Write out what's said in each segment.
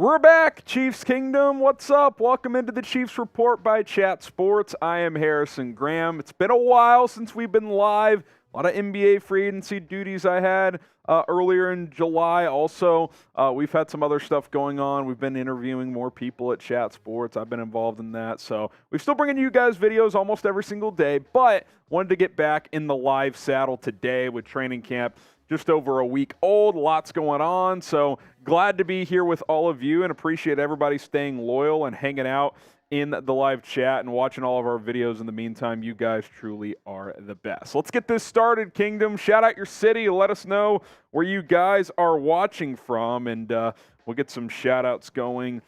We're back, Chiefs Kingdom. What's up? Welcome into the Chiefs Report by Chat Sports. I am Harrison Graham. It's been a while since we've been live. A lot of NBA free agency duties I had earlier in July. Also, we've had some other stuff going on. We've been interviewing more people at Chat Sports. I've been involved in that. So we're still bringing you guys videos almost every single day, but wanted to get back in the live saddle today with training camp just over a week old. Lots going on. So glad to be here with all of you and appreciate everybody staying loyal and hanging out in the live chat and watching all of our videos. In the meantime, you guys truly are the best. Let's get this started, Kingdom. Shout out your city. Let us know where you guys are watching from, and we'll get some shout outs going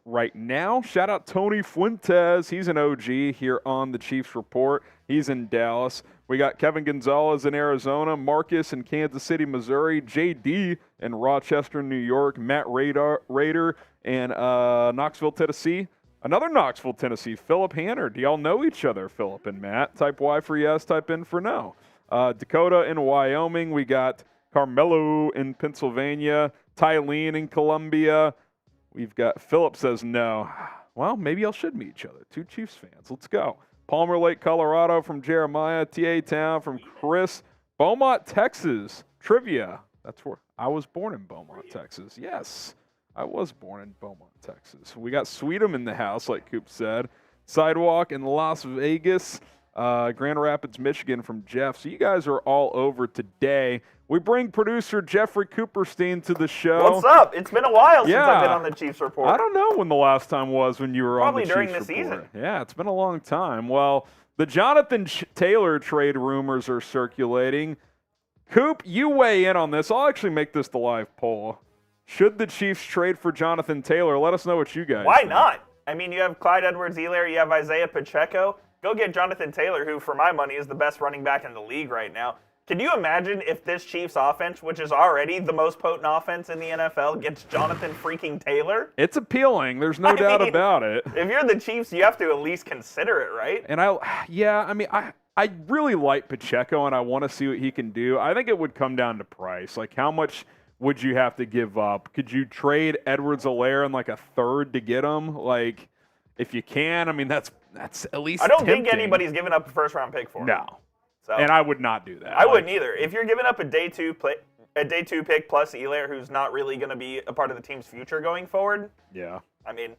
right now. Shout out Tony Fuentes. He's an OG here on the Chiefs Report. He's in Dallas. We got Kevin Gonzalez in Arizona, Marcus in Kansas City, Missouri, JD in Rochester, New York, Matt Rader in Knoxville, Tennessee. Another Knoxville, Tennessee, Philip Hanner. Do y'all know each other, Philip and Matt? Type Y for yes, type N for no. Dakota in Wyoming. We got Carmelo in Pennsylvania, Tylene in Columbia. We've got Philip says no. Well, maybe y'all should meet each other. Two Chiefs fans. Let's go. Palmer Lake, Colorado from Jeremiah. TA Town from Chris. Beaumont, Texas. Trivia. That's where I was born, in Beaumont, Texas. Yes, I was born in Beaumont, Texas. We got Sweetum in the house, like Coop said. Sidewalk in Las Vegas. Grand Rapids, Michigan from Jeff. So you guys are all over today. We bring producer Jeffrey Cooperstein to the show. What's up? It's been a while since I've been on the Chiefs Report. I don't know when the last time was when you were Probably on the during Chiefs the Report. season. Yeah, it's been a long time. Well, the Jonathan Taylor trade rumors are circulating. Coop, you weigh in on this. I'll actually make this the live poll. Should the Chiefs trade for Jonathan Taylor? Let us know what you guys Why think. not? I mean, you have Clyde Edwards-Helaire, you have Isaiah Pacheco. Go get Jonathan Taylor, who, for my money, is the best running back in the league right now. Can you imagine if this Chiefs offense, which is already the most potent offense in the NFL, gets Jonathan freaking Taylor? It's appealing. There's no doubt about it. If you're the Chiefs, you have to at least consider it, right? And I really like Pacheco, and I want to see what he can do. I think it would come down to price. Like, how much would you have to give up? Could you trade Edwards-Helaire in like a third to get him? Like, if you can, I mean, that's at least I don't tempting. think anybody's giving up a first-round pick for him. No. So, And I would not do that. I wouldn't either. If you're giving up a day two pick plus Helaire, who's not really going to be a part of the team's future going forward, Yeah. I mean,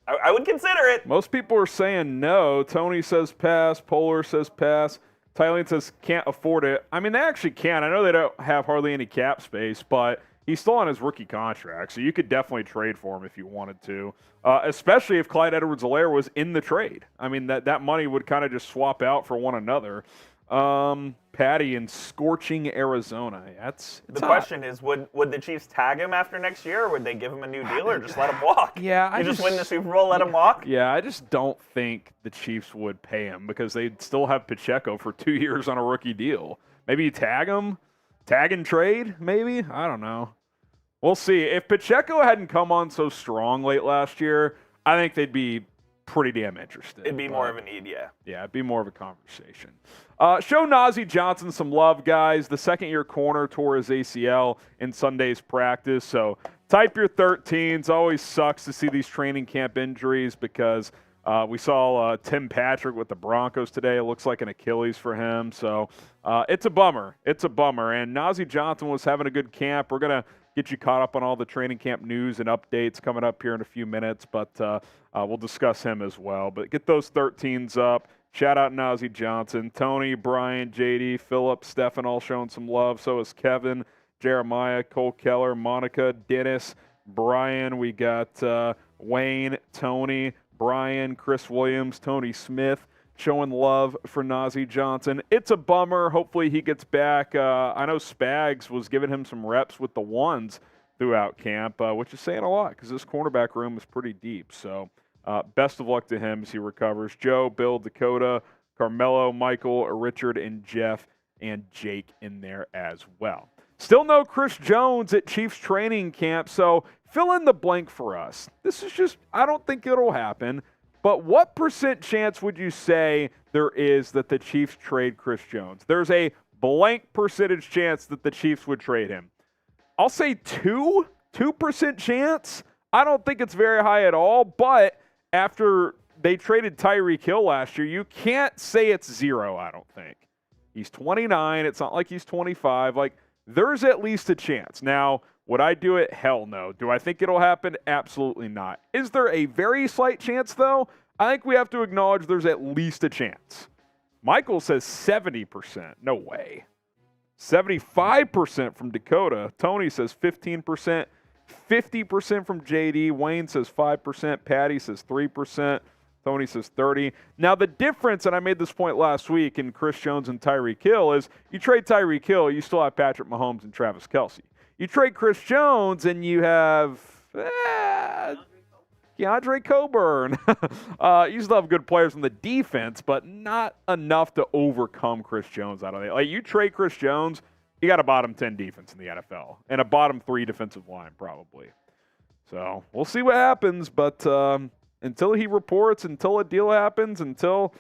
I would consider it. Most people are saying no. Tony says pass. Polar says pass. Tylene says can't afford it. I mean, they actually can. I know they don't have hardly any cap space, but he's still on his rookie contract, so you could definitely trade for him if you wanted to, especially if Clyde Edwards-Helaire was in the trade. I mean, that money would kind of just swap out for one another. Patty in scorching Arizona. The question is, would the Chiefs tag him after next year, or would they give him a new deal, or just let him walk? Yeah, you just win the Super Bowl, let him walk? Yeah, I just don't think the Chiefs would pay him because they'd still have Pacheco for 2 years on a rookie deal. Maybe you tag him, tag and trade, maybe? I don't know. We'll see. If Pacheco hadn't come on so strong late last year, I think they'd be pretty damn interested. It'd be more of a need, yeah. Yeah, it'd be more of a conversation. Show Najee Johnson some love, guys. The second-year corner tore his ACL in Sunday's practice, so type your 13s. Always sucks to see these training camp injuries because we saw Tim Patrick with the Broncos today. It looks like an Achilles for him, so it's a bummer. It's a bummer, and Najee Johnson was having a good camp. We're going to get you caught up on all the training camp news and updates coming up here in a few minutes, but we'll discuss him as well. But get those 13s up. Shout out Najee Johnson. Tony, Brian, JD, Philip, Stefan all showing some love. So is Kevin, Jeremiah, Cole Keller, Monica, Dennis, Brian. We got Wayne, Tony, Brian, Chris Williams, Tony Smith showing love for Najee Johnson. It's a bummer. Hopefully he gets back. I know Spags was giving him some reps with the ones throughout camp, which is saying a lot because this cornerback room is pretty deep. So best of luck to him as he recovers. Joe, Bill, Dakota, Carmelo, Michael, Richard, and Jeff, and Jake in there as well. Still no Chris Jones at Chiefs training camp, so fill in the blank for us. This is just, I don't think it'll happen, but what % chance would you say there is that the Chiefs trade Chris Jones? There's a blank percentage chance that the Chiefs would trade him. I'll say 2% chance. I don't think it's very high at all, but after they traded Tyreek Hill last year, you can't say it's 0, I don't think. He's 29. It's not like he's 25. Like, there's at least a chance. Now, would I do it? Hell no. Do I think it'll happen? Absolutely not. Is there a very slight chance, though? I think we have to acknowledge there's at least a chance. Michael says 70%. No way. 75% from Dakota. Tony says 15%. 50% from JD. Wayne says 5%. Patty says 3%. Tony says 30. Now, the difference, and I made this point last week in Chris Jones and Tyreek Hill, is you trade Tyreek Hill, you still have Patrick Mahomes and Travis Kelce. You trade Chris Jones, and you have Keandre Coburn. You still have good players on the defense, but not enough to overcome Chris Jones out of it. Like, you trade Chris Jones, you got a bottom 10 defense in the NFL and a bottom 3 defensive line probably. So we'll see what happens, but until he reports, until a deal happens, until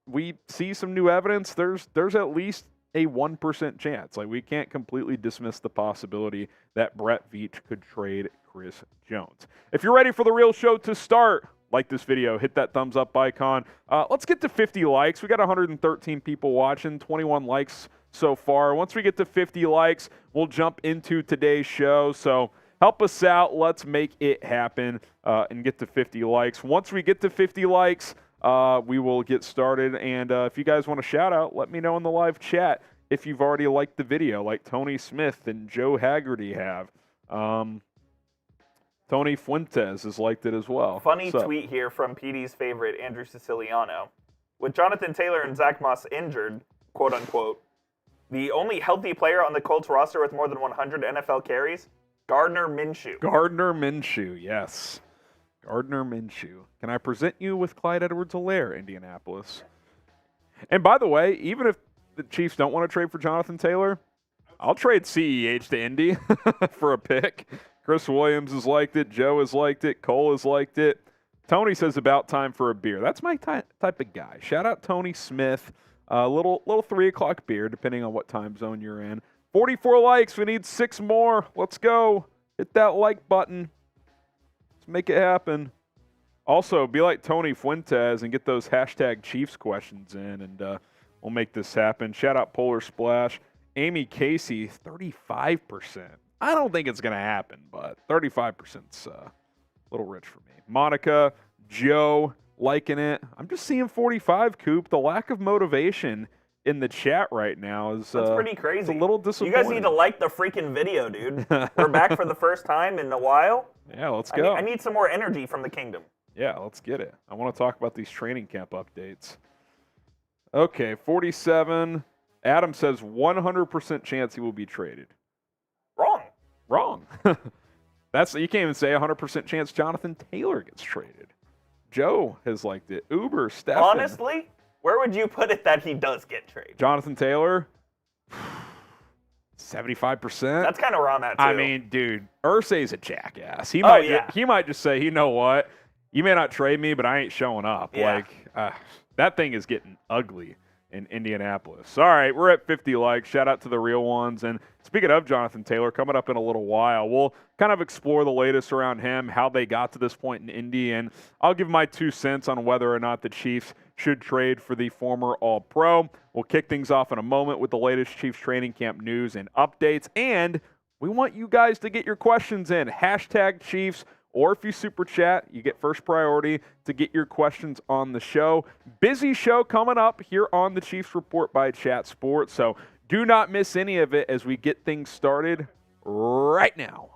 we see some new evidence, there's at least a 1% chance. Like, we can't completely dismiss the possibility that Brett Veach could trade Chris Jones. If you're ready for the real show to start, like this video, hit that thumbs up icon. Let's get to 50 likes. We got 113 people watching, 21 likes so far. Once we get to 50 likes, we'll jump into today's show. So help us out. Let's make it happen and get to 50 likes. Once we get to 50 likes, we will get started. And if you guys want a shout out, let me know in the live chat if you've already liked the video, like Tony Smith and Joe Haggerty have. Tony Fuentes has liked it as well. Funny tweet here from PD's favorite, Andrew Siciliano. With Jonathan Taylor and Zach Moss injured, quote unquote, the only healthy player on the Colts roster with more than 100 NFL carries, Gardner Minshew. Gardner Minshew, yes. Gardner Minshew. Can I present you with Clyde Edwards-Helaire, Indianapolis? And by the way, even if the Chiefs don't want to trade for Jonathan Taylor, I'll trade CEH to Indy for a pick. Chris Williams has liked it. Joe has liked it. Cole has liked it. Tony says about time for a beer. That's my type of guy. Shout out Tony Smith. A little 3 o'clock beer, depending on what time zone you're in. 44 likes. We need 6 more. Let's go. Hit that like button. Let's make it happen. Also, be like Tony Fuentes and get those hashtag Chiefs questions in, and we'll make this happen. Shout out Polar Splash. Amy Casey, 35%. I don't think it's going to happen, but 35%'s a little rich for me. Monica, Joe, liking it. I'm just seeing 45, Coop. The lack of motivation in the chat right now is That's pretty crazy. It's a little disappointing. You guys need to like the freaking video, dude. We're back for the first time in a while. Yeah, let's go. I need some more energy from the kingdom. Yeah, let's get it. I want to talk about these training camp updates. Okay, 47. Adam says 100% chance he will be traded. Wrong. You can't even say 100% chance Jonathan Taylor gets traded. Joe has liked it. Uber, Stefan. Honestly, where would you put it that he does get traded? Jonathan Taylor, 75%. That's kind of where I'm at, too. I mean, dude, Irsay's a jackass. He might just say, you know what? You may not trade me, but I ain't showing up. Yeah. That thing is getting ugly in Indianapolis. All right, we're at 50 likes. Shout out to the real ones. And speaking of Jonathan Taylor, coming up in a little while, we'll kind of explore the latest around him, how they got to this point in Indy, and I'll give my 2 cents on whether or not the Chiefs should trade for the former All-Pro. We'll kick things off in a moment with the latest Chiefs training camp news and updates, and we want you guys to get your questions in. Hashtag Chiefs. Or if you super chat, you get first priority to get your questions on the show. Busy show coming up here on the Chiefs Report by Chat Sports, so do not miss any of it as we get things started right now.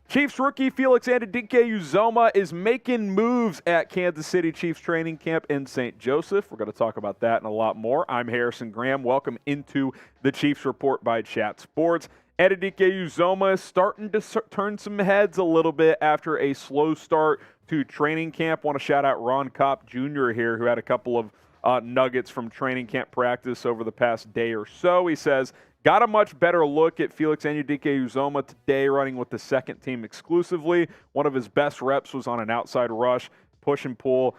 Chiefs rookie Felix Anudike-Uzomah is making moves at Kansas City Chiefs training camp in St. Joseph. We're going to talk about that and a lot more. I'm Harrison Graham. Welcome into the Chiefs Report by Chat Sports. Anudike-Uzomah is starting to turn some heads a little bit after a slow start to training camp. Want to shout out Ron Kopp Jr. here, who had a couple of nuggets from training camp practice over the past day or so. He says, got a much better look at Felix Anudike-Uzomah today, running with the second team exclusively. One of his best reps was on an outside rush, push and pull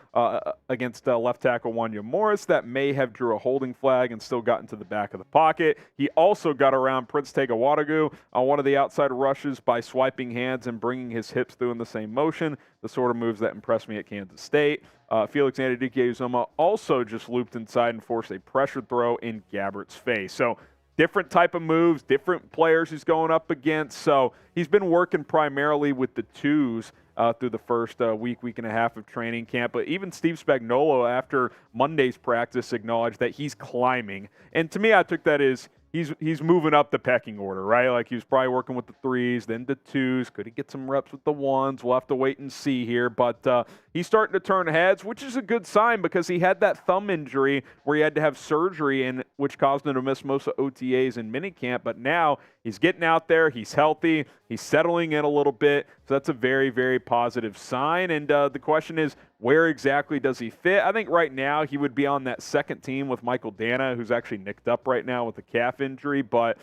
against left tackle Wanya Morris that may have drew a holding flag and still got into the back of the pocket. He also got around Prince Tega Wadagu on one of the outside rushes by swiping hands and bringing his hips through in the same motion, the sort of moves that impressed me at Kansas State. Felix Anudike-Uzomah also just looped inside and forced a pressure throw in Gabbert's face. So different type of moves, different players he's going up against. So he's been working primarily with the twos through the first week and a half of training camp. But even Steve Spagnuolo, after Monday's practice, acknowledged that he's climbing. And to me, I took that as he's moving up the pecking order, right? Like he was probably working with the threes, then the twos. Could he get some reps with the ones? We'll have to wait and see here. But he's starting to turn heads, which is a good sign because he had that thumb injury where he had to have surgery, and which caused him to miss most of OTAs and minicamp. But now he's getting out there. He's healthy. He's settling in a little bit. So that's a very, very positive sign. And the question is, where exactly does he fit? I think right now he would be on that second team with Michael Dana, who's actually nicked up right now with a calf injury, but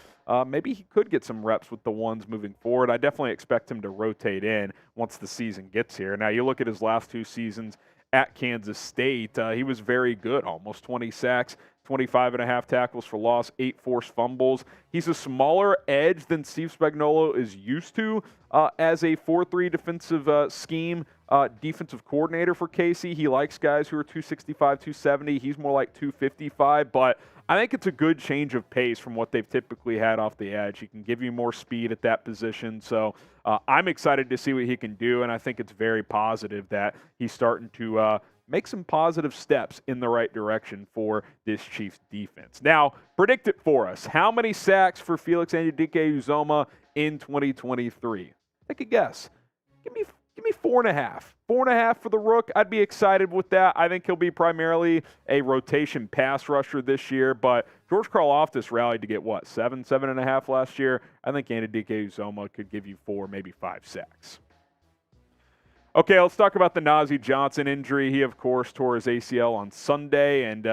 maybe he could get some reps with the ones moving forward. I definitely expect him to rotate in once the season gets here. Now, you look at his last two seasons at Kansas State, he was very good, almost 20 sacks, 25.5 tackles for loss, 8 forced fumbles. He's a smaller edge than Steve Spagnuolo is used to as a 4-3 defensive scheme defensive coordinator for Casey. He likes guys who are 265, 270. He's more like 255, but I think it's a good change of pace from what they've typically had off the edge. He can give you more speed at that position, so I'm excited to see what he can do, and I think it's very positive that he's starting to make some positive steps in the right direction for this Chiefs defense. Now, predict it for us. How many sacks for Felix Anudike-Uzomah in 2023? Take a guess. Give me 4.5. 4.5 for the Rook. I'd be excited with that. I think he'll be primarily a rotation pass rusher this year, but George Karlaftis rallied to get, 7.5 last year? I think Anudike-Uzomah could give you 4, maybe 5 sacks. Okay, let's talk about the Nazeeh Johnson injury. He, of course, tore his ACL on Sunday, and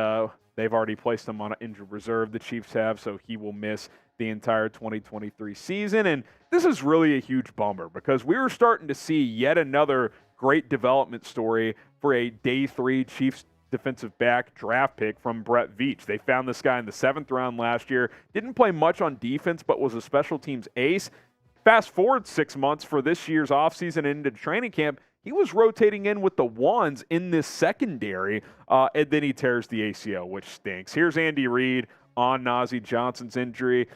they've already placed him on injured reserve, the Chiefs have, so he will miss the entire 2023 season. And this is really a huge bummer because we were starting to see yet another great development story for a day 3 Chiefs defensive back draft pick from Brett Veach. They found this guy in the 7th round last year, didn't play much on defense, but was a special teams ace. Fast forward 6 months for this year's offseason into training camp, he was rotating in with the ones in this secondary, and then he tears the ACL, which stinks. Here's Andy Reid on Nazeeh Johnson's injury.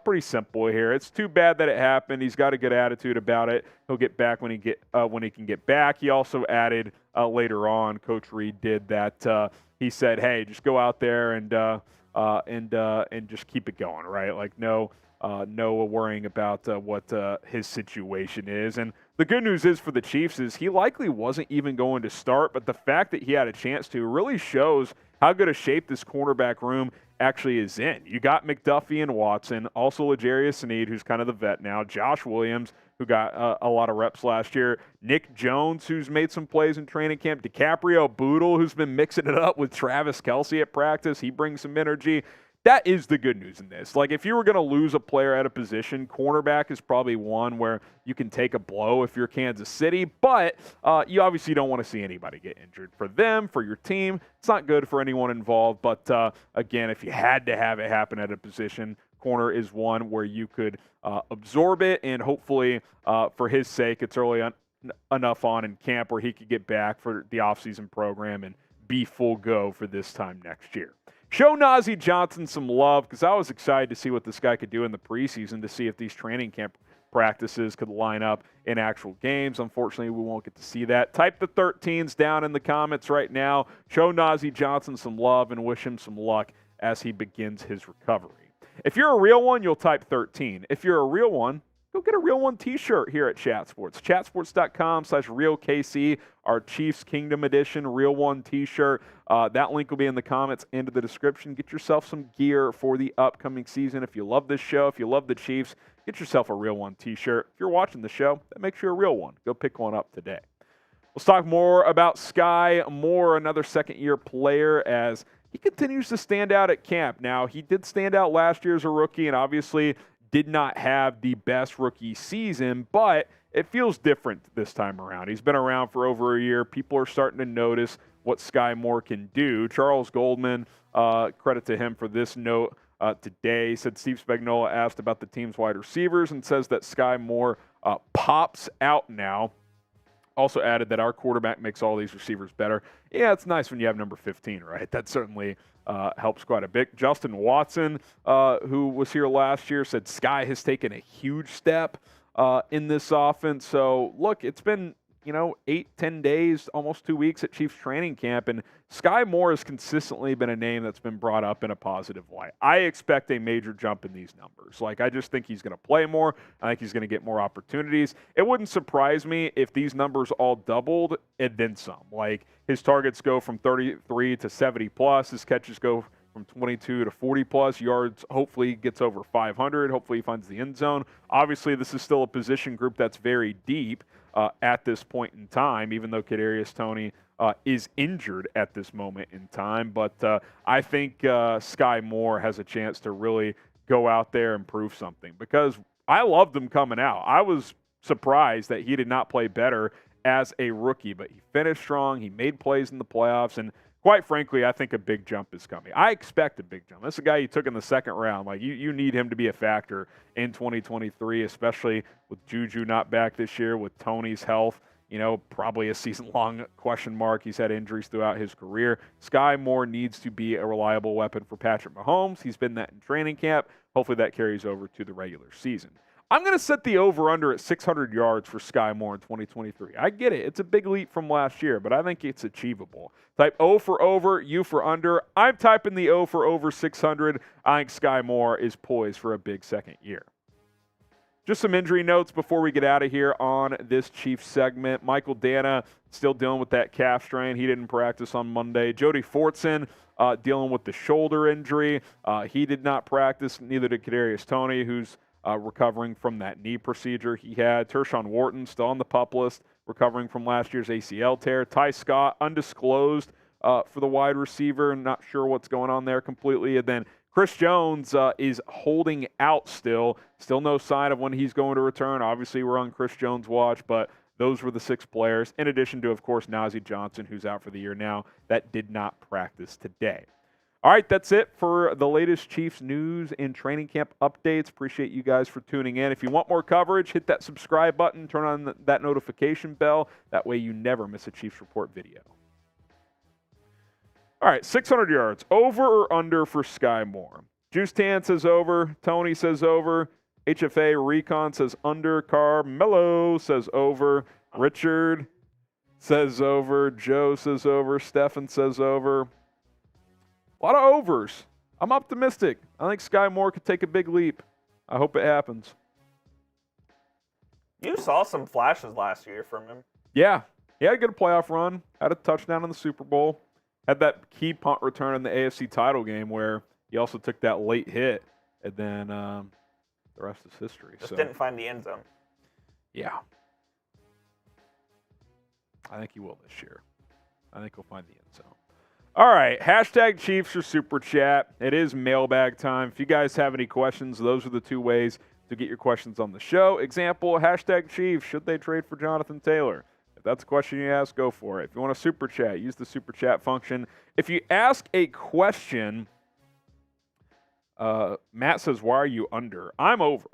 Pretty simple here. It's too bad that it happened. He's got a good attitude about it. He'll get back when he can get back. He also added later on, Coach Reid did that. He said, "Hey, just go out there and just keep it going, right? Like no worrying about what his situation is." And the good news is for the Chiefs is he likely wasn't even going to start, but the fact that he had a chance to really shows how good a shape this cornerback room actually is in. You got McDuffie and Watson, also L'Jarius Sneed, who's kind of the vet now, Josh Williams, who got a lot of reps last year, Nick Jones, who's made some plays in training camp, DiCaprio Bootle, who's been mixing it up with Travis Kelce at practice. He brings some energy. That is the good news in this. Like, if you were going to lose a player at a position, cornerback is probably one where you can take a blow if you're Kansas City, but you obviously don't want to see anybody get injured. For them, for your team, it's not good for anyone involved, but again, if you had to have it happen at a position, corner is one where you could absorb it, and hopefully, for his sake, it's early enough on in camp where he could get back for the offseason program and be full go for this time next year. Show Nazeeh Johnson some love because I was excited to see what this guy could do in the preseason, to see if these training camp practices could line up in actual games. Unfortunately, we won't get to see that. Type the 13s down in the comments right now. Show Nazeeh Johnson some love and wish him some luck as he begins his recovery. If you're a real one, you'll type 13. If you're a real one, go get a Real One t-shirt here at Chat Sports. Chatsports.com/RealKC, our Chiefs Kingdom Edition Real One t-shirt. That link will be in the comments and in the description. Get yourself some gear for the upcoming season. If you love this show, if you love the Chiefs, get yourself a Real One t-shirt. If you're watching the show, that makes you a real one. Go pick one up today. Let's talk more about Sky Moore, another second-year player, as he continues to stand out at camp. Now, he did stand out last year as a rookie and obviously did not have the best rookie season, but it feels different this time around. He's been around for over a year. People are starting to notice what Sky Moore can do. Charles Goldman, credit to him for this note today, said Steve Spagnuolo asked about the team's wide receivers and says that Sky Moore pops out now. Also added that our quarterback makes all these receivers better. Yeah, it's nice when you have number 15, right? That certainly helps quite a bit. Justin Watson, who was here last year, said Sky has taken a huge step in this offense. So, look, it's been, 8-10 days, almost 2 weeks at Chiefs training camp, and Sky Moore has consistently been a name that's been brought up in a positive light. I expect a major jump in these numbers. I just think he's going to play more. I think he's going to get more opportunities. It wouldn't surprise me if these numbers all doubled and then some. His targets go from 33 to 70 plus. His catches go from 22 to 40 plus yards. Hopefully gets over 500. Hopefully he finds the end zone. Obviously, this is still a position group that's very deep at this point in time, even though Kadarius Toney is injured at this moment in time. But I think Sky Moore has a chance to really go out there and prove something, because I loved him coming out. I was surprised that he did not play better as a rookie, but he finished strong. He made plays in the playoffs, and quite frankly, I think a big jump is coming. I expect a big jump. This is a guy you took in the second round. You need him to be a factor in 2023, especially with Juju not back this year, with Toney's health, probably a season-long question mark. He's had injuries throughout his career. Sky Moore needs to be a reliable weapon for Patrick Mahomes. He's been that in training camp. Hopefully that carries over to the regular season. I'm going to set the over-under at 600 yards for Sky Moore in 2023. I get it. It's a big leap from last year, but I think it's achievable. Type O for over, U for under. I'm typing the O for over 600. I think Sky Moore is poised for a big second year. Just some injury notes before we get out of here on this Chiefs segment. Michael Dana still dealing with that calf strain. He didn't practice on Monday. Jody Fortson dealing with the shoulder injury. He did not practice. Neither did Kadarius Toney, who's recovering from that knee procedure he had. Tershawn Wharton still on the PUP list, recovering from last year's ACL tear. Ty Scott, undisclosed for the wide receiver. Not sure what's going on there completely. And then Chris Jones is holding out still. Still no sign of when he's going to return. Obviously, we're on Chris Jones' watch, but those were the 6 players, in addition to, of course, Najee Johnson, who's out for the year now, that did not practice today. All right, that's it for the latest Chiefs news and training camp updates. Appreciate you guys for tuning in. If you want more coverage, hit that subscribe button, turn on that notification bell. That way you never miss a Chiefs Report video. All right, 600 yards, over or under for Sky Moore? Juice Tan says over. Tony says over. HFA Recon says under. Carmelo says over. Richard says over. Joe says over. Stefan says over. A lot of overs. I'm optimistic. I think Sky Moore could take a big leap. I hope it happens. You saw some flashes last year from him. Yeah. He had a good playoff run. Had a touchdown in the Super Bowl. Had that key punt return in the AFC title game where he also took that late hit. And then the rest is history. Just didn't find the end zone. Yeah. I think he will this year. I think he'll find the end zone. All right, hashtag Chiefs or Super Chat. It is mailbag time. If you guys have any questions, those are the 2 ways to get your questions on the show. Example, hashtag Chiefs, should they trade for Jonathan Taylor? If that's a question you ask, go for it. If you want a Super Chat, use the Super Chat function. If you ask a question, Matt says, why are you under? I'm over.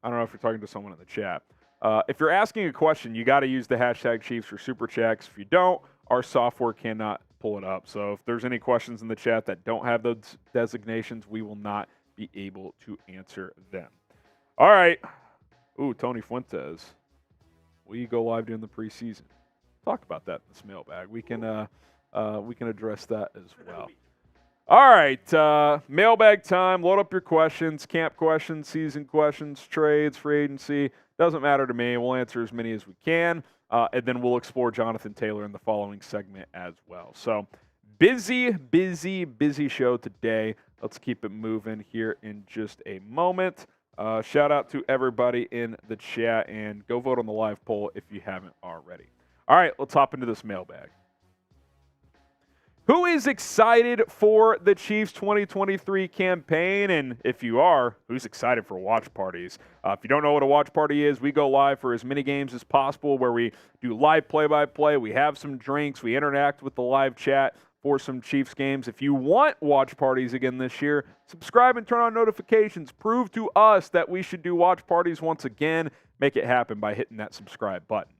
I don't know if you're talking to someone in the chat. If you're asking a question, you got to use the hashtag Chiefs or Super Chats. If you don't, our software cannot pull it up. So if there's any questions in the chat that don't have those designations, we will not be able to answer them. All right. Ooh, Tony Fuentes. Will you go live during the preseason? Talk about that in this mailbag. We can address that as well. All right, mailbag time. Load up your questions, camp questions, season questions, trades, free agency. Doesn't matter to me. We'll answer as many as we can, and then we'll explore Jonathan Taylor in the following segment as well. So busy show today. Let's keep it moving here in just a moment. Shout out to everybody in the chat, and go vote on the live poll if you haven't already. All right, let's hop into this mailbag. Who is excited for the Chiefs 2023 campaign? And if you are, who's excited for watch parties? If you don't know what a watch party is, we go live for as many games as possible where we do live play-by-play. We have some drinks. We interact with the live chat for some Chiefs games. If you want watch parties again this year, subscribe and turn on notifications. Prove to us that we should do watch parties once again. Make it happen by hitting that subscribe button.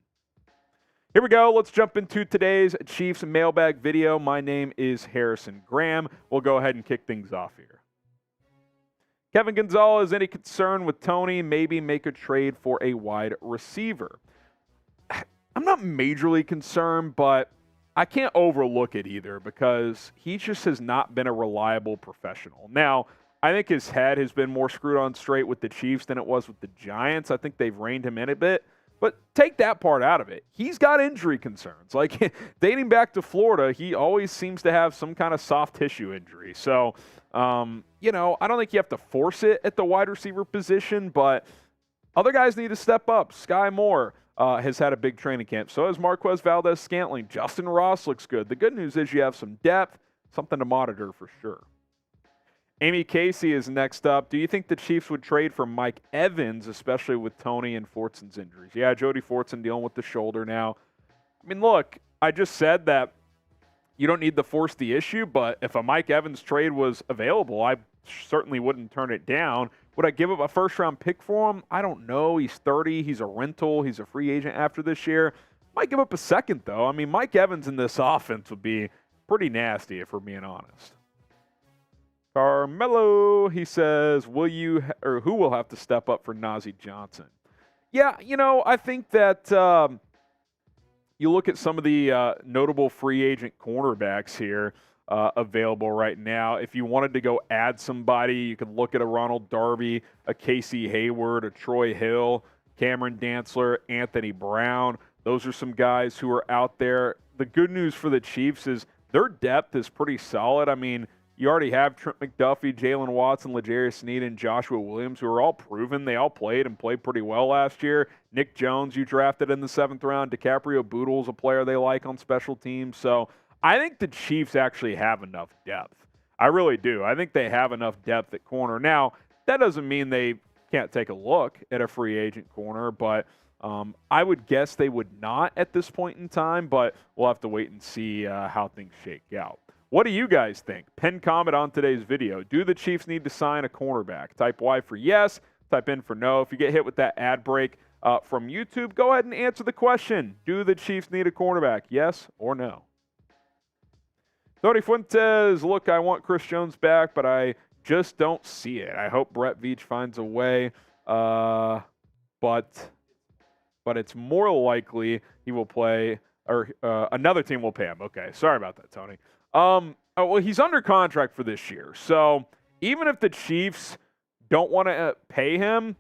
Here we go. Let's jump into today's Chiefs mailbag video. My name is Harrison Graham. We'll go ahead and kick things off here. Kevin Gonzalez, any concern with Toney? Maybe make a trade for a wide receiver. I'm not majorly concerned, but I can't overlook it either because he just has not been a reliable professional. Now, I think his head has been more screwed on straight with the Chiefs than it was with the Giants. I think they've reined him in a bit. But take that part out of it. He's got injury concerns. Like, dating back to Florida, he always seems to have some kind of soft tissue injury. So, I don't think you have to force it at the wide receiver position, but other guys need to step up. Sky Moore has had a big training camp. So has Marquez Valdes-Scantling. Justin Ross looks good. The good news is you have some depth, something to monitor for sure. Amy Casey is next up. Do you think the Chiefs would trade for Mike Evans, especially with Toney and Fortson's injuries? Yeah, Jody Fortson dealing with the shoulder now. I mean, look, I just said that you don't need to force the issue, but if a Mike Evans trade was available, I certainly wouldn't turn it down. Would I give up a first-round pick for him? I don't know. He's 30. He's a rental. He's a free agent after this year. Might give up a second, though. I mean, Mike Evans in this offense would be pretty nasty, if we're being honest. Carmelo, he says, who will have to step up for Najee Johnson? Yeah, I think that you look at some of the notable free agent cornerbacks here available right now. If you wanted to go add somebody, you could look at a Ronald Darby, a Casey Hayward, a Troy Hill, Cameron Dantzler, Anthony Brown. Those are some guys who are out there. The good news for the Chiefs is their depth is pretty solid. I mean, you already have Trent McDuffie, Jalen Watson, L'Jarius Sneed, and Joshua Williams, who are all proven. They all played pretty well last year. Nick Jones, you drafted in the 7th round. DiCaprio Boodle's a player they like on special teams. So I think the Chiefs actually have enough depth. I really do. I think they have enough depth at corner. Now, that doesn't mean they can't take a look at a free agent corner, but I would guess they would not at this point in time, but we'll have to wait and see how things shake out. What do you guys think? Pin comment on today's video. Do the Chiefs need to sign a cornerback? Type Y for yes, type N for no. If you get hit with that ad break from YouTube, go ahead and answer the question. Do the Chiefs need a cornerback? Yes or no? Tony Fuentes, look, I want Chris Jones back, but I just don't see it. I hope Brett Veach finds a way, but it's more likely he will play, or another team will pay him. Okay, sorry about that, Tony. Well, he's under contract for this year. So even if the Chiefs don't want to pay him,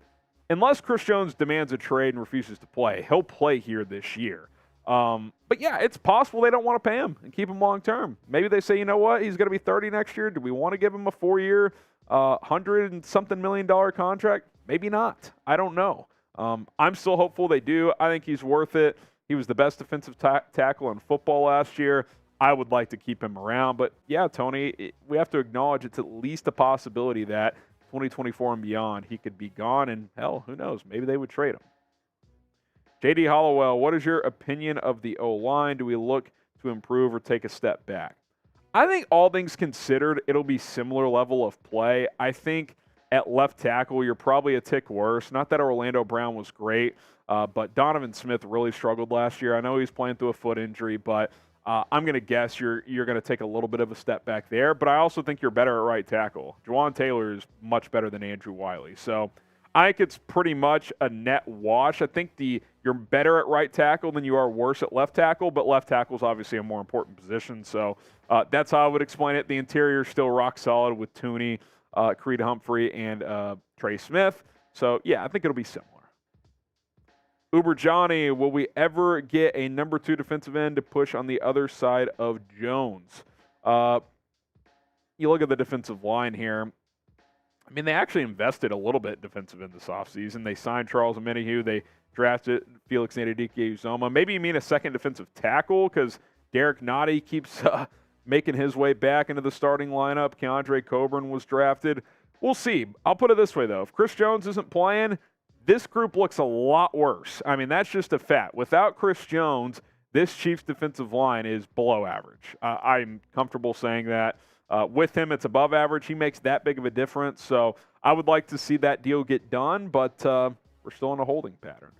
unless Chris Jones demands a trade and refuses to play, he'll play here this year. But yeah, it's possible they don't want to pay him and keep him long term. Maybe they say, you know what, he's going to be 30 next year. Do we want to give him a 4-year, $100-something million contract? Maybe not. I don't know. I'm still hopeful they do. I think he's worth it. He was the best defensive tackle in football last year. I would like to keep him around. But, yeah, Tony, we have to acknowledge it's at least a possibility that 2024 and beyond he could be gone. And, hell, who knows? Maybe they would trade him. J.D. Hollowell, what is your opinion of the O-line? Do we look to improve or take a step back? I think all things considered, it'll be similar level of play. I think at left tackle, you're probably a tick worse. Not that Orlando Brown was great, but Donovan Smith really struggled last year. I know he's playing through a foot injury, but I'm going to guess you're going to take a little bit of a step back there, but I also think you're better at right tackle. Juwan Taylor is much better than Andrew Wiley. So I think it's pretty much a net wash. I think you're better at right tackle than you are worse at left tackle, but left tackle is obviously a more important position. So that's how I would explain it. The interior is still rock solid with Tooney, Creed Humphrey, and Trey Smith. So, yeah, I think it'll be similar. Uber Johnny, will we ever get a number 2 defensive end to push on the other side of Jones? You look at the defensive line here. I mean, they actually invested a little bit defensive end this offseason. They signed Charles Omenihu. They drafted Felix Nadadike-Uzoma. Maybe you mean a second defensive tackle because Derek Nottie keeps making his way back into the starting lineup. Keandre Coburn was drafted. We'll see. I'll put it this way, though. If Chris Jones isn't playing, this group looks a lot worse. I mean, that's just a fact. Without Chris Jones, this Chiefs defensive line is below average. I'm comfortable saying that. With him, it's above average. He makes that big of a difference. So I would like to see that deal get done, but we're still in a holding pattern.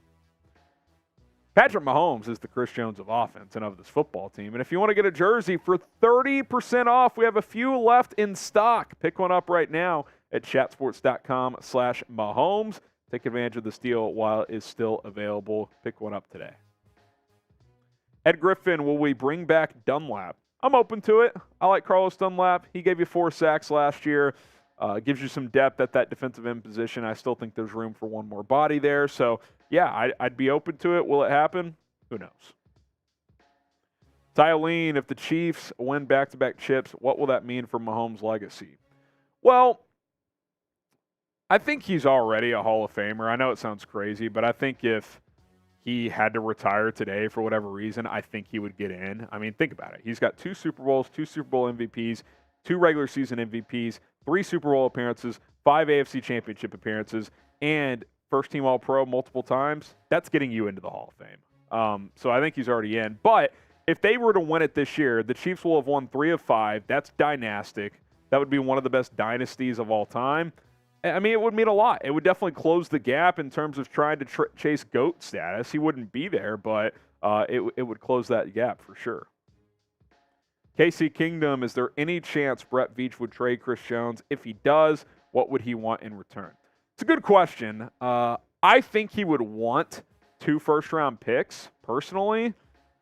Patrick Mahomes is the Chris Jones of offense and of this football team. And if you want to get a jersey for 30% off, we have a few left in stock. Pick one up right now at chatsports.com/Mahomes. Take advantage of this deal while it is still available. Pick one up today. Ed Griffin, will we bring back Dunlap? I'm open to it. I like Carlos Dunlap. He gave you 4 sacks last year. Gives you some depth at that defensive end position. I still think there's room for one more body there. So, yeah, I'd be open to it. Will it happen? Who knows? Tylene, if the Chiefs win back-to-back chips, what will that mean for Mahomes' legacy? Well, I think he's already a Hall of Famer. I know it sounds crazy, but I think if he had to retire today for whatever reason, I think he would get in. I mean, think about it. He's got 2 Super Bowls, 2 Super Bowl MVPs, 2 regular season MVPs, 3 Super Bowl appearances, 5 AFC Championship appearances, and first-team All-Pro multiple times. That's getting you into the Hall of Fame. So I think he's already in. But if they were to win it this year, the Chiefs will have won 3 of 5. That's dynastic. That would be one of the best dynasties of all time. I mean, it would mean a lot. It would definitely close the gap in terms of trying to chase GOAT status. He wouldn't be there, but it would close that gap for sure. KC Kingdom, is there any chance Brett Veach would trade Chris Jones? If he does, what would he want in return? It's a good question. I think he would want 2 first-round picks, personally.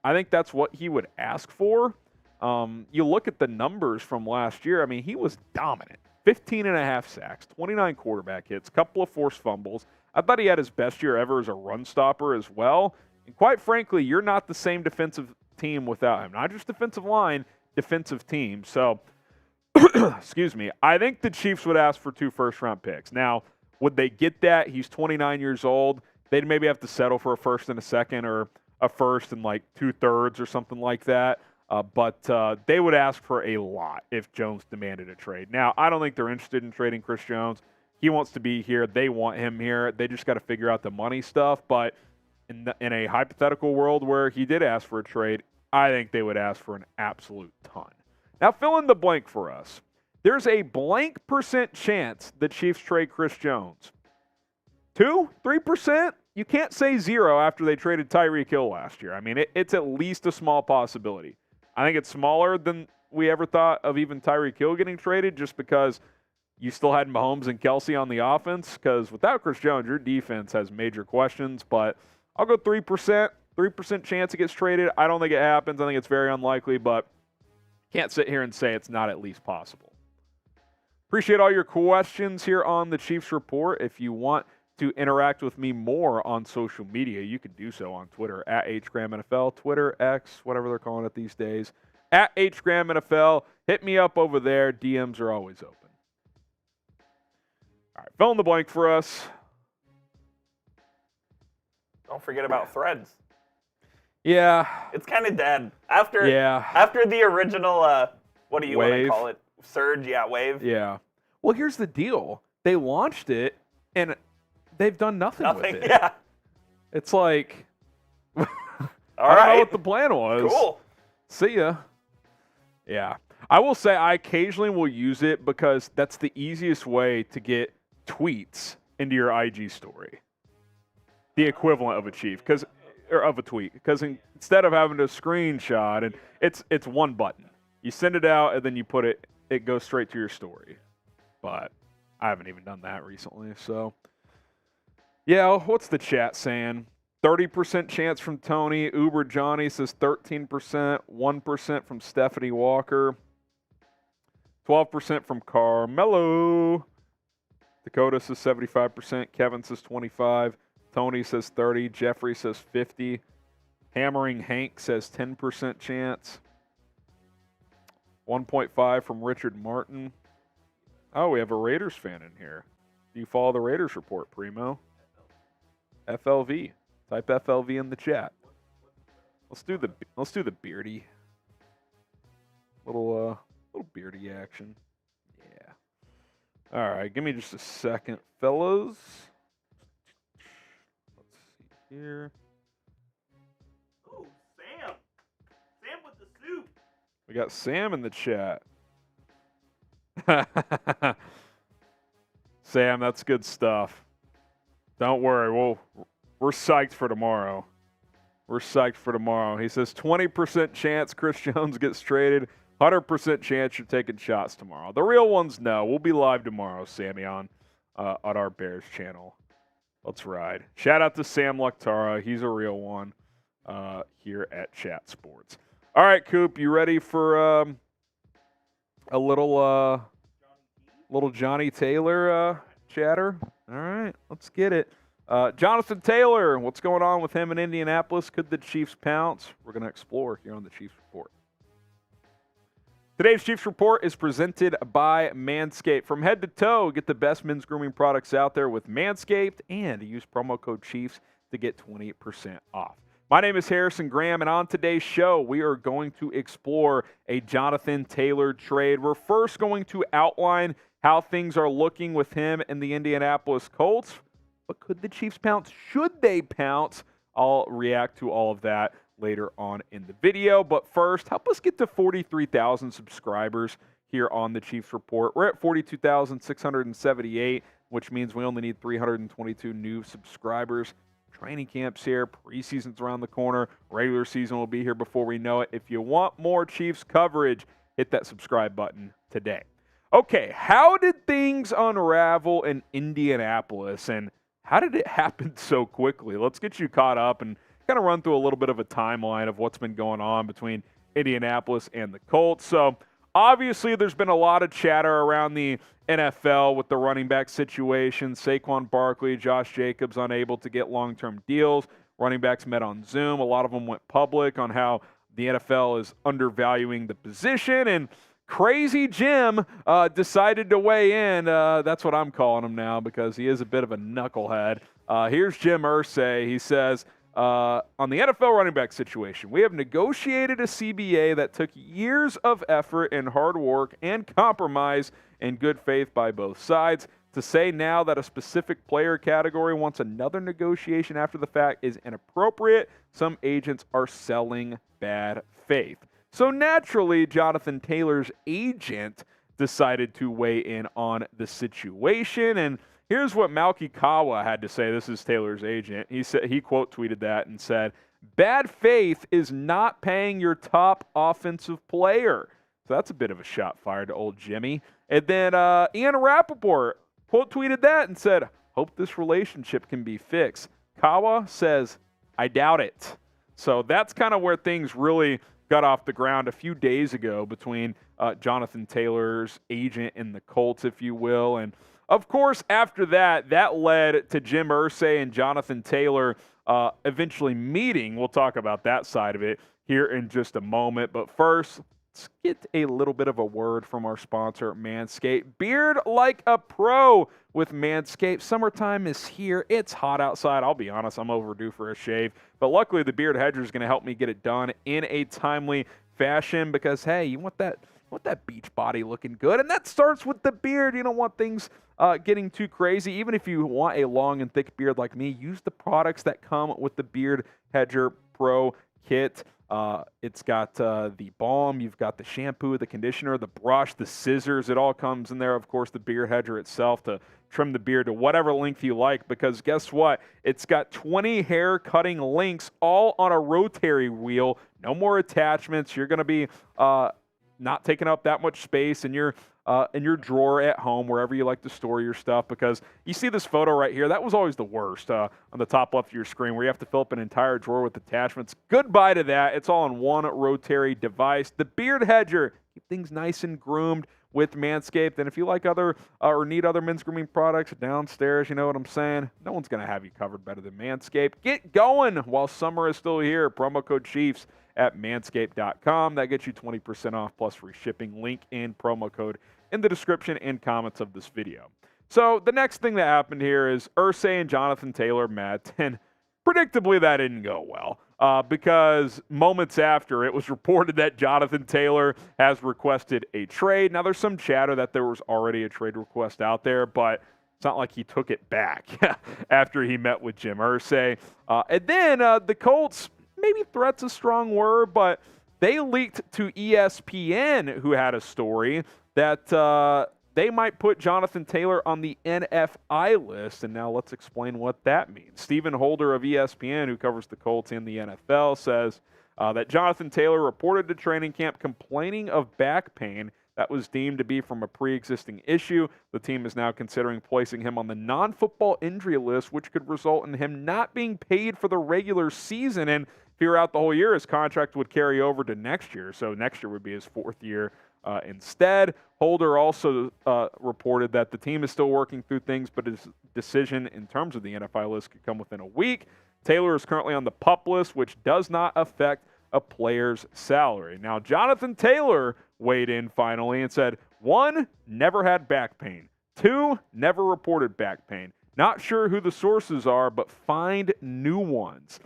I think that's what he would ask for. You look at the numbers from last year. I mean, he was dominant. 15.5 sacks, 29 quarterback hits, couple of forced fumbles. I thought he had his best year ever as a run stopper as well. And quite frankly, you're not the same defensive team without him. Not just defensive line, defensive team. So, excuse me, I think the Chiefs would ask for 2 first-round picks. Now, would they get that? He's 29 years old. They'd maybe have to settle for a first and a second, or a first and like 2/3 or something like that. But they would ask for a lot if Jones demanded a trade. Now, I don't think they're interested in trading Chris Jones. He wants to be here. They want him here. They just got to figure out the money stuff. But in a hypothetical world where he did ask for a trade, I think they would ask for an absolute ton. Now, fill in the blank for us. There's a blank % chance the Chiefs trade Chris Jones. 2%? 3%? You can't say 0 after they traded Tyreek Hill last year. I mean, it's at least a small possibility. I think it's smaller than we ever thought of even Tyreek Hill getting traded, just because you still had Mahomes and Kelsey on the offense, because without Chris Jones, your defense has major questions. But I'll go 3%. 3% chance it gets traded. I don't think it happens. I think it's very unlikely, but can't sit here and say it's not at least possible. Appreciate all your questions here on the Chiefs Report. If you want to interact with me more on social media, you can do so on Twitter at HGramNFL, Twitter, X, whatever they're calling it these days, at HGramNFL. Hit me up over there. DMs are always open. All right, fill in the blank for us. Don't forget about Threads. Yeah. It's kind of dead. After the original, what do you want to call it? Surge? Yeah, wave. Yeah. Well, here's the deal. They launched it, and they've done nothing with it. Yeah. It's like, All I don't right. know what the plan was. Cool. See ya. Yeah. I will say I occasionally will use it because that's the easiest way to get tweets into your IG story. The equivalent of a tweet. Because instead of having to screenshot, and it's one button. You send it out, and then you put it goes straight to your story. But I haven't even done that recently, so. Yeah, what's the chat saying? 30% chance from Tony. Uber Johnny says 13%. 1% from Stephanie Walker. 12% from Carmelo. Dakota says 75%. Kevin says 25%. Tony says 30%. Jeffrey says 50%. Hammering Hank says 10% chance. 1.5 from Richard Martin. Oh, we have a Raiders fan in here. Do you follow the Raiders Report, Primo? FLV. Type FLV in the chat. Let's do the beardy. Little beardy action. Yeah. All right, give me just a second, fellas. Let's see here. Oh, Sam. Sam with the soup. We got Sam in the chat. Sam, that's good stuff. Don't worry, we're psyched for tomorrow. We're psyched for tomorrow. He says 20% chance Chris Jones gets traded, 100% chance you're taking shots tomorrow. The real ones, no. We'll be live tomorrow, Sammy, on our Bears channel. Let's ride. Shout out to Sam Luchtara. He's a real one here at Chat Sports. All right, Coop, you ready for a little Johnny Taylor chatter? All right, let's get it. Jonathan Taylor, what's going on with him in Indianapolis? Could the Chiefs pounce? We're going to explore here on the Chiefs Report. Today's Chiefs Report is presented by Manscaped. From head to toe, get the best men's grooming products out there with Manscaped and use promo code Chiefs to get 20% off. My name is Harrison Graham, and on today's show, we are going to explore a Jonathan Taylor trade. We're first going to outline how things are looking with him and the Indianapolis Colts. But could the Chiefs pounce? Should they pounce? I'll react to all of that later on in the video. But first, help us get to 43,000 subscribers here on the Chiefs Report. We're at 42,678, which means we only need 322 new subscribers. Training camp's here, preseason's around the corner, regular season will be here before we know it. If you want more Chiefs coverage, hit that subscribe button today. Okay, how did things unravel in Indianapolis, and how did it happen so quickly? Let's get you caught up and kind of run through a little bit of a timeline of what's been going on between Indianapolis and the Colts. So, obviously, there's been a lot of chatter around the NFL with the running back situation. Saquon Barkley, Josh Jacobs unable to get long-term deals. Running backs met on Zoom. A lot of them went public on how the NFL is undervaluing the position, and Crazy Jim decided to weigh in. That's what I'm calling him now because he is a bit of a knucklehead. Here's Jim Irsay. He says, on the NFL running back situation, we have negotiated a CBA that took years of effort and hard work and compromise in good faith by both sides. To say now that a specific player category wants another negotiation after the fact is inappropriate. Some agents are selling bad faith. So naturally, Jonathan Taylor's agent decided to weigh in on the situation. And here's what Malky Kawa had to say. This is Taylor's agent. He quote tweeted that and said, "Bad faith is not paying your top offensive player." So that's a bit of a shot fired to old Jimmy. And then Ian Rappaport quote tweeted that and said, "Hope this relationship can be fixed." Kawa says, "I doubt it." So that's kind of where things really got off the ground a few days ago between Jonathan Taylor's agent and the Colts, if you will. And, of course, after that, that led to Jim Irsay and Jonathan Taylor eventually meeting. We'll talk about that side of it here in just a moment. But first, let's get a little bit of a word from our sponsor, Manscaped. Beard like a pro with Manscaped. Summertime is here. It's hot outside. I'll be honest, I'm overdue for a shave. But luckily, the Beard Hedger is going to help me get it done in a timely fashion because, hey, you want that beach body looking good. And that starts with the beard. You don't want things getting too crazy. Even if you want a long and thick beard like me, use the products that come with the Beard Hedger Pro kit. It's got the balm, you've got the shampoo, the conditioner, the brush, the scissors. It all comes in there. Of course, the beard hedger itself to trim the beard to whatever length you like, because guess what? It's got 20 hair cutting links all on a rotary wheel. No more attachments. You're going to be not taking up that much space in your drawer at home, wherever you like to store your stuff, because you see this photo right here. That was always the worst on the top left of your screen, where you have to fill up an entire drawer with attachments. Goodbye to that. It's all in one rotary device. The Beard Hedger. Keep things nice and groomed with Manscaped. And if you like other or need other men's grooming products downstairs, you know what I'm saying? No one's going to have you covered better than Manscaped. Get going while summer is still here. Promo code Chiefs at manscaped.com. That gets you 20% off plus free shipping. Link and promo code in the description and comments of this video. So the next thing that happened here is Irsay and Jonathan Taylor met, and predictably that didn't go well. because moments after, it was reported that Jonathan Taylor has requested a trade. Now, there's some chatter that there was already a trade request out there, but it's not like he took it back after he met with Jim Irsay. And then the Colts, maybe threat's a strong word, but they leaked to ESPN, who had a story that they might put Jonathan Taylor on the NFI list, and now let's explain what that means. Stephen Holder of ESPN, who covers the Colts and the NFL, says that Jonathan Taylor reported to training camp complaining of back pain that was deemed to be from a pre-existing issue. The team is now considering placing him on the non-football injury list, which could result in him not being paid for the regular season. And if he were out the whole year, his contract would carry over to next year. So next year would be his fourth year instead. Holder also reported that the team is still working through things, but his decision in terms of the NFI list could come within a week. Taylor is currently on the PUP list, which does not affect a player's salary. Now, Jonathan Taylor weighed in finally and said, 1, never had back pain. 2, never reported back pain. Not sure who the sources are, but find new ones.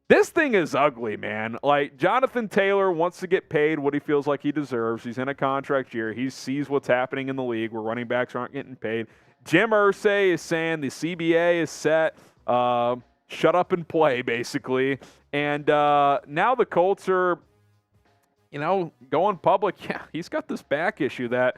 This thing is ugly, man. Like, Jonathan Taylor wants to get paid what he feels like he deserves. He's in a contract year. He sees what's happening in the league where running backs aren't getting paid. Jim Irsay is saying the CBA is set. Shut up and play, basically. And now the Colts are, going public. Yeah, he's got this back issue that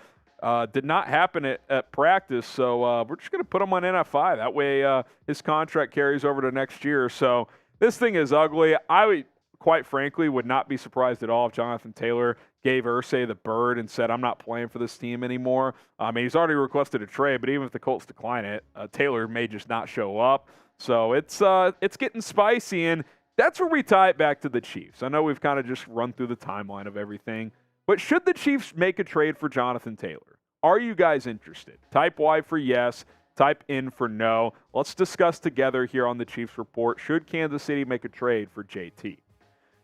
did not happen at practice. So we're just going to put him on NFI. That way his contract carries over to next year. So this thing is ugly. I quite frankly would not be surprised at all if Jonathan Taylor gave Irsay the bird and said, I'm not playing for this team anymore. I mean, he's already requested a trade, but even if the Colts decline it, Taylor may just not show up. So it's getting spicy, and that's where we tie it back to the Chiefs. I know we've kind of just run through the timeline of everything, but should the Chiefs make a trade for Jonathan Taylor? Are you guys interested? Type Y for yes. Type in for no. Let's discuss together here on the Chiefs Report. Should Kansas City make a trade for JT?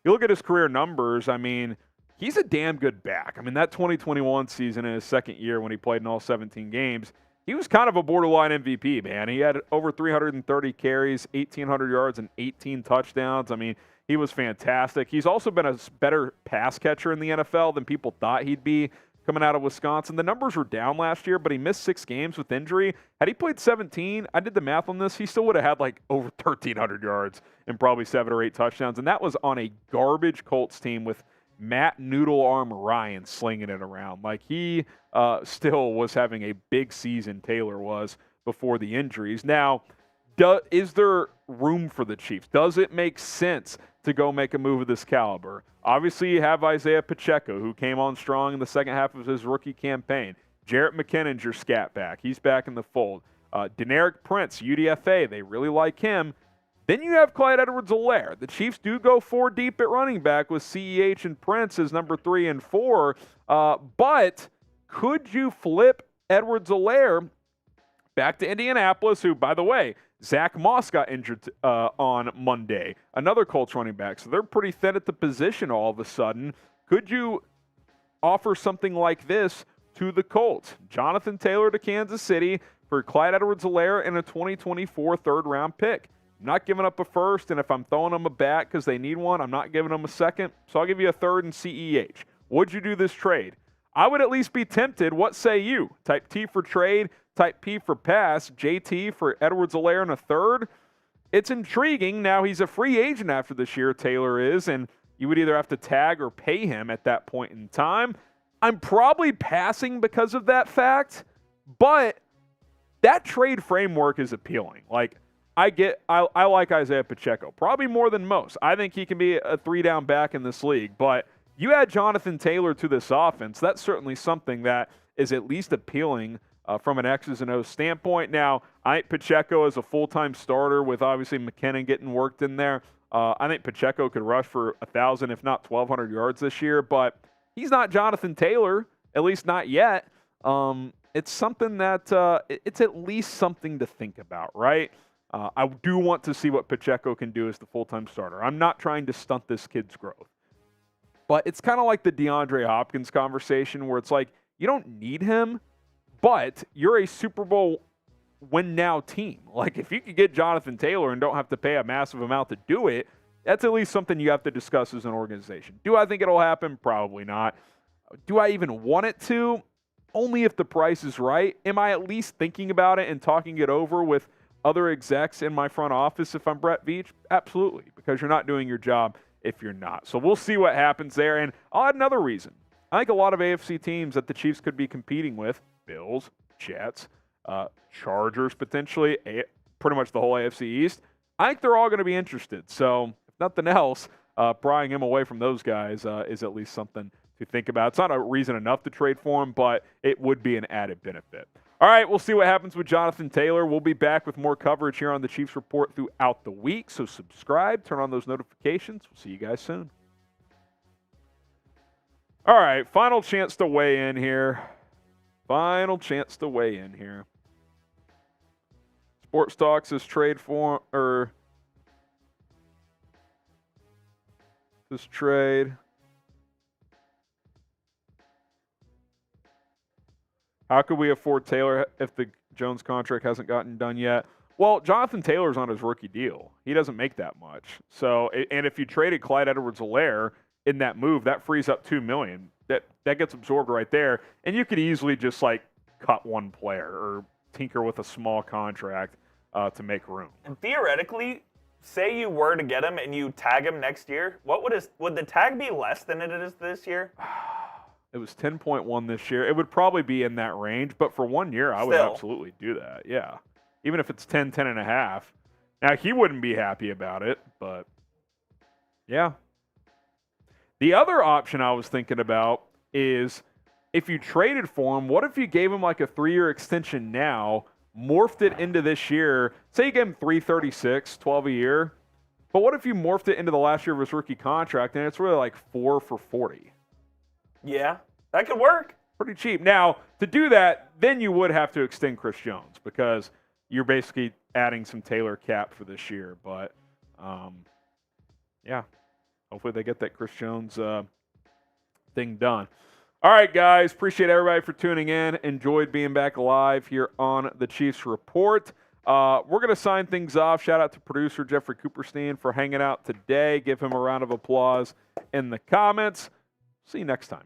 You look at his career numbers, I mean, he's a damn good back. I mean, that 2021 season in his second year when he played in all 17 games, he was kind of a borderline MVP, man. He had over 330 carries, 1,800 yards, and 18 touchdowns. I mean, he was fantastic. He's also been a better pass catcher in the NFL than people thought he'd be coming out of Wisconsin. The numbers were down last year, but he missed 6 games with injury. Had he played 17, I did the math on this, he still would have had like over 1,300 yards and probably 7 or 8 touchdowns. And that was on a garbage Colts team with Matt Noodle Arm Ryan slinging it around. Like, he still was having a big season, Taylor was, before the injuries. Now, is there room for the Chiefs? Does it make sense to go make a move of this caliber? Obviously, you have Isaiah Pacheco, who came on strong in the second half of his rookie campaign. Jarrett McKinnon's your scat back. He's back in the fold. Deneric Prince, UDFA, they really like him. Then you have Clyde Edwards-Helaire. The Chiefs do go 4 deep at running back with CEH and Prince as number 3 and 4. But could you flip Edwards-Helaire back to Indianapolis, who, by the way, Zach Moss got injured on Monday, another Colts running back. So they're pretty thin at the position all of a sudden. Could you offer something like this to the Colts? Jonathan Taylor to Kansas City for Clyde Edwards-Helaire and a 2024 third-round pick. I'm not giving up a first, and if I'm throwing them a back because they need one, I'm not giving them a second. So I'll give you a third and CEH. Would you do this trade? I would at least be tempted. What say you? Type T for trade, type P for pass, JT for Edwards-Helaire and a third. It's intriguing. Now, he's a free agent after this year, Taylor is, and you would either have to tag or pay him at that point in time. I'm probably passing because of that fact, but that trade framework is appealing. Like, I like Isaiah Pacheco, probably more than most. I think he can be a 3-down back in this league, but you add Jonathan Taylor to this offense, that's certainly something that is at least appealing from an X's and O's standpoint. Now, I think Pacheco is a full-time starter with obviously McKinnon getting worked in there. I think Pacheco could rush for 1,000, if not 1,200 yards this year, but he's not Jonathan Taylor, at least not yet. It's something that it's at least something to think about, right? I do want to see what Pacheco can do as the full-time starter. I'm not trying to stunt this kid's growth. But it's kind of like the DeAndre Hopkins conversation where it's like, you don't need him, but you're a Super Bowl win-now team. Like, if you could get Jonathan Taylor and don't have to pay a massive amount to do it, That's at least something you have to discuss as an organization. Do I think it'll happen? Probably not. Do I even want it to? Only if the price is right. Am I at least thinking about it and talking it over with other execs in my front office if I'm Brett Veach? Absolutely, because you're not doing your job if you're not. So we'll see what happens there. And I'll add another reason. I think a lot of AFC teams that the Chiefs could be competing with, Bills, Jets, Chargers potentially, pretty much the whole AFC East, I think they're all going to be interested. So if nothing else, prying him away from those guys is at least something to think about. It's not a reason enough to trade for him, but it would be an added benefit. All right, we'll see what happens with Jonathan Taylor. We'll be back with more coverage here on the Chiefs Report throughout the week. So subscribe, turn on those notifications. We'll see you guys soon. All right, final chance to weigh in here. Final chance to weigh in here. Sports Talk says trade for, or this trade. How could we afford Taylor if the Jones contract hasn't gotten done yet? Well, Jonathan Taylor's on his rookie deal. He doesn't make that much. So, and if you traded Clyde Edwards-Helaire in that move, that frees up $2 million. That gets absorbed right there, and you could easily just like cut one player or tinker with a small contract to make room. And theoretically, say you were to get him and you tag him next year, would the tag be less than it is this year? It was 10.1 this year. It would probably be in that range, but for 1 year, I would absolutely do that. Yeah, even if it's 10 and a half. Now he wouldn't be happy about it, but yeah. The other option I was thinking about is if you traded for him, what if you gave him like a 3-year extension now, morphed it into this year, say you gave him $336, $12 a year, but what if you morphed it into the last year of his rookie contract and it's really like 4 for $40? Yeah, that could work. Pretty cheap. Now, to do that, then you would have to extend Chris Jones because you're basically adding some Taylor cap for this year. But, yeah, hopefully they get that Chris Jones thing done. All right, guys. Appreciate everybody for tuning in. Enjoyed being back live here on the Chiefs Report. We're going to sign things off. Shout out to producer Jeffrey Cooperstein for hanging out today. Give him a round of applause in the comments. See you next time.